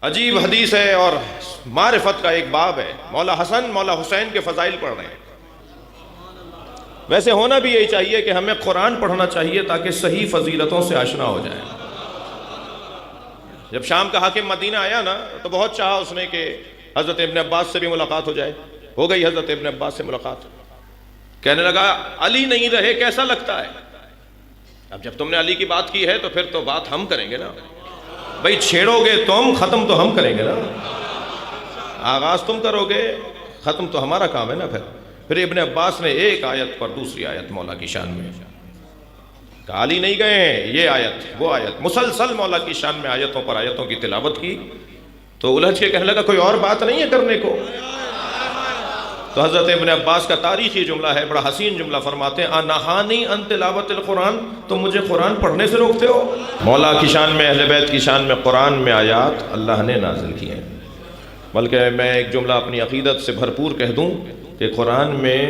عجیب حدیث ہے اور معرفت کا ایک باب ہے. مولا حسن مولا حسین کے فضائل پڑھ رہے ہیں. ویسے ہونا بھی یہی چاہیے کہ ہمیں قرآن پڑھنا چاہیے تاکہ صحیح فضیلتوں سے آشنا ہو جائے. جب شام کا حاکم مدینہ آیا نا تو بہت چاہا اس نے کہ حضرت ابن عباس سے بھی ملاقات ہو جائے. ہو گئی حضرت ابن عباس سے ملاقات. کہنے لگا علی نہیں رہے کیسا لگتا ہے؟ اب جب تم نے علی کی بات کی ہے تو پھر تو بات ہم کریں گے نا بھئی. چھیڑو گے تم ختم تو ہم کریں گے نا. آغاز تم کرو گے ختم تو ہمارا کام ہے نا. پھر ابن عباس نے ایک آیت پر دوسری آیت مولا کی شان میں کہا علی نہیں گئے ہیں، یہ آیت وہ آیت، مسلسل مولا کی شان میں آیتوں پر آیتوں کی تلاوت کی. تو الجھ کے کہنے لگا کوئی اور بات نہیں ہے کرنے کو؟ تو حضرت ابن عباس کا تاریخی جملہ ہے، بڑا حسین جملہ فرماتے ہیں انہانی ان تلاوت القرآن، تم مجھے قرآن پڑھنے سے روکتے ہو؟ مولا کی شان میں اہل بیت کی شان میں قرآن میں آیات اللہ نے نازل کی ہیں. بلکہ میں ایک جملہ اپنی عقیدت سے بھرپور کہہ دوں کہ قرآن میں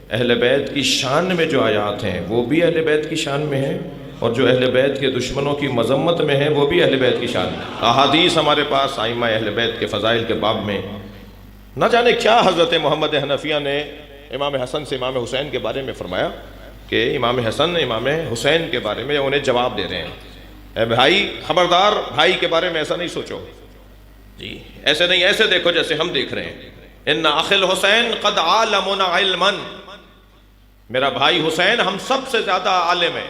اہل بیت کی شان میں جو آیات ہیں وہ بھی اہل بیت کی شان میں ہیں، اور جو اہل بیت کے دشمنوں کی مذمت میں ہیں وہ بھی اہل بیت کی شان میں. احادیث ہمارے پاس ائمہ اہل بیت کے فضائل کے باب میں نہ جانے کیا حضرت محمد حنفیہ نے امام حسن سے امام حسین کے بارے میں فرمایا کہ امام حسن امام حسین کے بارے میں انہیں جواب دے رہے ہیں. اے بھائی خبردار، بھائی کے بارے میں ایسا نہیں سوچو جی، ایسے نہیں، ایسے دیکھو جیسے ہم دیکھ رہے ہیں. ان اخل حسین قد عالمنا علما، میرا بھائی حسین ہم سب سے زیادہ عالم ہے.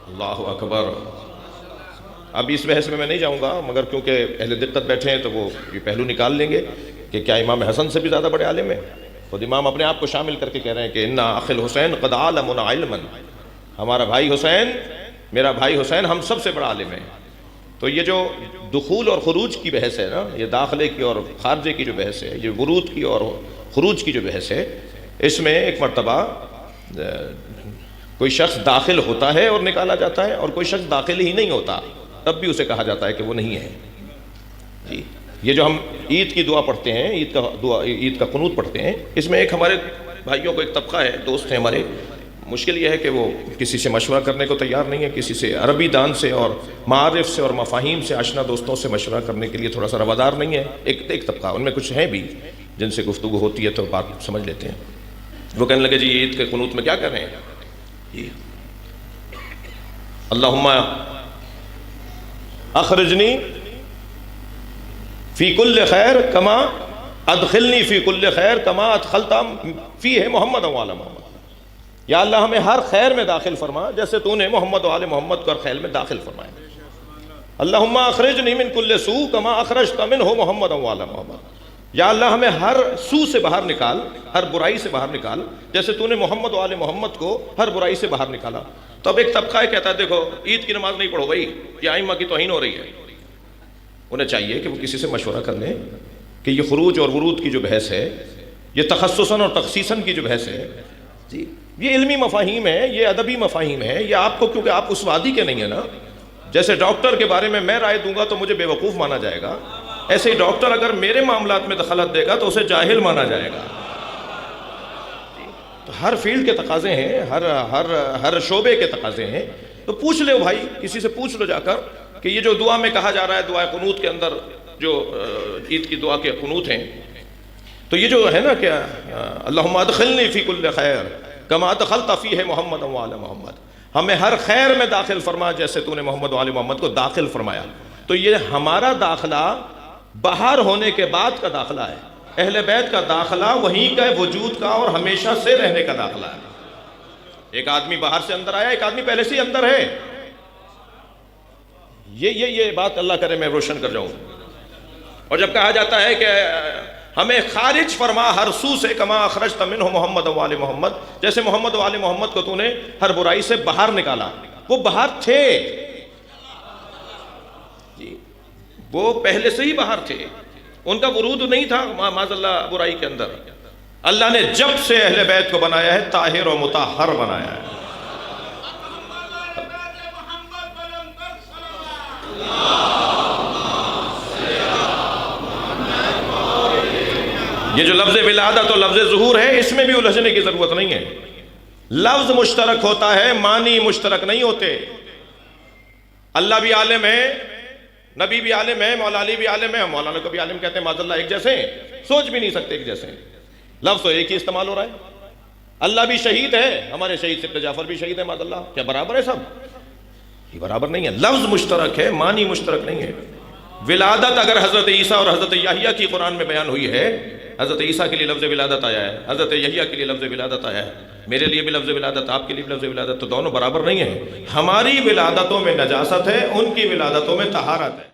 اللہ اکبر. اب اس بحث میں نہیں جاؤں گا، مگر کیونکہ اہل دقت بیٹھے ہیں تو وہ یہ پہلو نکال لیں گے کہ کیا امام حسن سے بھی زیادہ بڑے عالم ہیں. خود امام اپنے آپ کو شامل کر کے کہہ رہے ہیں کہ ان اخل حسین قد عالمنا علما، ہمارا بھائی حسین، میرا بھائی حسین ہم سب سے بڑا عالم ہے. تو یہ جو دخول اور خروج کی بحث ہے نا، یہ داخلے کی اور خارجے کی جو بحث ہے، یہ ورود کی اور خروج کی جو بحث ہے، اس میں ایک مرتبہ کوئی شخص داخل ہوتا ہے اور نکالا جاتا ہے، اور کوئی شخص داخل ہی نہیں ہوتا تب بھی اسے کہا جاتا ہے کہ وہ نہیں ہے. جی یہ جو ہم عید کی دعا پڑھتے ہیں، عید کا قنوت پڑھتے ہیں، اس میں ایک ہمارے بھائیوں کو ایک طبقہ ہے، دوست ہیں ہمارے، مشکل یہ ہے کہ وہ کسی سے مشورہ کرنے کو تیار نہیں ہے، کسی سے عربی دان سے اور معارف سے اور مفاہیم سے آشنا دوستوں سے مشورہ کرنے کے لیے تھوڑا سا روادار نہیں ہے. ایک طبقہ، ان میں کچھ ہیں بھی جن سے گفتگو ہوتی ہے تو بات سمجھ لیتے ہیں. وہ کہنے لگے جی عید کے قنوت میں کیا کر رہے ہیں؟ جی اللہم اخرجنی فی کل خیر کما ادخلنی فی کل خیر کما ادخلت فی ہے محمد و آل محمد. یا اللہ ہمیں ہر خیر میں داخل فرما جیسے تو نے محمد و آل محمد کو ہر خیر میں داخل فرمایا. اللہم اخرجنی من کل سوء کما اخرجت منہ محمد و آل محمد. یا اللہ ہمیں ہر سوء سے باہر نکال، ہر برائی سے باہر نکال جیسے تو نے محمد و آل محمد کو ہر برائی سے باہر نکالا. تو اب ایک طبقہ ہے کہتا ہے دیکھو عید کی نماز نہیں پڑھو بھائی، یہ ائمہ کی توہین ہو رہی ہے. انہیں چاہیے کہ وہ کسی سے مشورہ کر لیں کہ یہ خروج اور ورود کی جو بحث ہے، یہ تخصصاً اور تخصیصاً کی جو بحث ہے، جی یہ علمی مفاہیم ہے، یہ ادبی مفاہیم ہے. یہ آپ کو، کیونکہ آپ اس وادی کے نہیں ہیں نا، جیسے ڈاکٹر کے بارے میں رائے دوں گا تو مجھے بے وقوف مانا جائے گا، ایسے ہی ڈاکٹر اگر میرے معاملات میں دخلت دے گا تو اسے جاہل مانا جائے گا. تو ہر فیلڈ کے تقاضے ہیں، ہر شعبے کے تقاضے ہیں. تو پوچھ لو بھائی، کسی سے پوچھ لو جا کر کہ یہ جو دعا میں کہا جا رہا ہے، دعا قنوت کے اندر جو عید کی دعا کے قنوت ہیں، تو یہ جو ہے نا کہ اللہم ادخلنی فی کل خیر کما ادخلت فیہ محمد و آل محمد، ہمیں ہر خیر میں داخل فرما جیسے تو نے محمد و آل محمد کو داخل فرمایا. تو یہ ہمارا داخلہ باہر ہونے کے بعد کا داخلہ ہے. اہل بیت کا داخلہ وہیں کا وجود کا اور ہمیشہ سے رہنے کا داخلہ ہے. ایک آدمی باہر سے اندر آیا، ایک آدمی پہلے سے ہی اندر ہے. یہ بات اللہ کرے میں روشن کر جاؤں. اور جب کہا جاتا ہے کہ ہمیں خارج فرما ہر سو سے کما اخرجت منہ محمد و آل محمد، جیسے محمد و آل محمد کو تو نے ہر برائی سے باہر نکالا. وہ باہر تھے جی، وہ پہلے سے ہی باہر تھے، ان کا ورود نہیں تھا معاذ اللہ برائی کے اندر. اللہ نے جب سے اہل بیت کو بنایا ہے طاہر و مطہر بنایا ہے. یہ جو لفظ ولادت اور لفظ ظہور ہے، اس میں بھی الجھنے کی ضرورت نہیں ہے. لفظ مشترک ہوتا ہے، معنی مشترک نہیں ہوتے. اللہ بھی عالم ہے، نبی بھی عالم ہے، مولا علی بھی عالم ہے، مولانا کو بھی عالم کہتے ہیں، معاذ اللہ ایک جیسے ہیں، سوچ بھی نہیں سکتے ایک جیسے ہیں، لفظ تو ایک ہی استعمال ہو رہا ہے۔ اللہ بھی شہید ہے، ہمارے شہید ابن جعفر بھی شہید ہے، معاذ اللہ، کیا برابر ہے سب؟ یہ برابر نہیں ہے، لفظ مشترک ہے، معنی مشترک نہیں ہے۔ ولادت اگر حضرت عیسیٰ اور حضرت یحییٰ کی قرآن میں بیان ہوئی ہے، حضرت عیسیٰ کے لیے لفظ ولادت آیا ہے، حضرت یحییٰ کے لیے لفظ ولادت آیا ہے، میرے لیے بھی لفظ ولادت، آپ کے لیے بھی لفظ ولادت، تو دونوں برابر نہیں ہیں۔ ہماری ولادتوں میں نجاست ہے، ان کی ولادتوں میں طہارت ہے۔